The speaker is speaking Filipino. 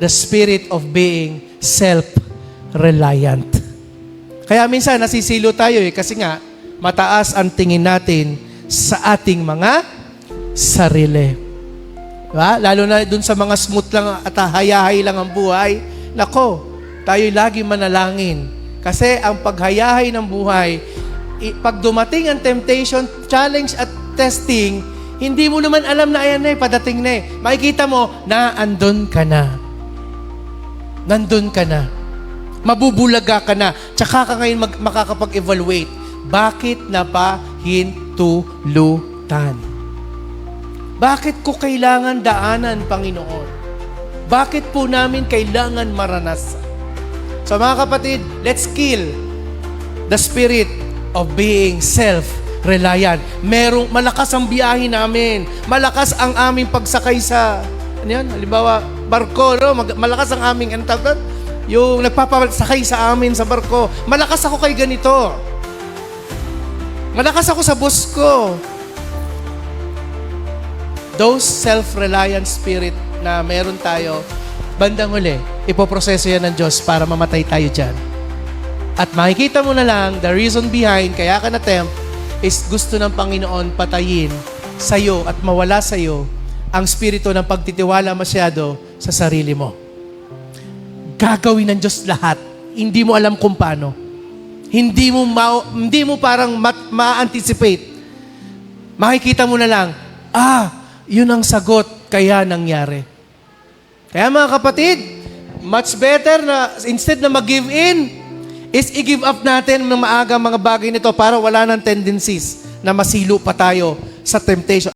the spirit of being self-reliant. Kaya minsan nasisilo tayo kasi nga mataas ang tingin natin sa ating mga sarili. Diba? Lalo na dun sa mga smooth lang at hayahay lang ang buhay. Nako, tayo'y lagi manalangin. Kasi ang paghayahay ng buhay, pag dumating ang temptation, challenge at testing, hindi mo naman alam na ayan na padating na Makikita mo na andun ka na. Nandun ka na. Mabubulaga ka na. Tsaka ka ngayon makakapag-evaluate. Bakit napahintulutan? Bakit ko kailangan daanan, Panginoon? Bakit po namin kailangan maranasan? So mga kapatid, let's kill the spirit of being self-reliant. Malakas ang biyahe namin. Malakas ang aming pagsakay sa, ano yan? Halimbawa, barko, no? Malakas ang aming, ano tawag doon? Yung nagpapasakay sa amin sa barko. Malakas ako kay ganito. Malakas ako sa boss ko. Those self-reliant spirit na meron tayo, bandang huli, ipoproseso yan ng Diyos para mamatay tayo dyan. At makikita mo na lang, the reason behind, kaya ka na-tempt, is gusto ng Panginoon patayin sa'yo at mawala sa'yo ang spirito ng pagtitiwala masyado sa sarili mo. Gagawin ng Diyos lahat. Hindi mo alam kung paano. Hindi mo parang ma-anticipate. Makikita mo na lang, yun ang sagot, kaya nangyari. Kaya mga kapatid, much better na instead na mag-give in, is i-give up natin ng maaga mga bagay nito para wala ng tendencies na masilo pa tayo sa temptation.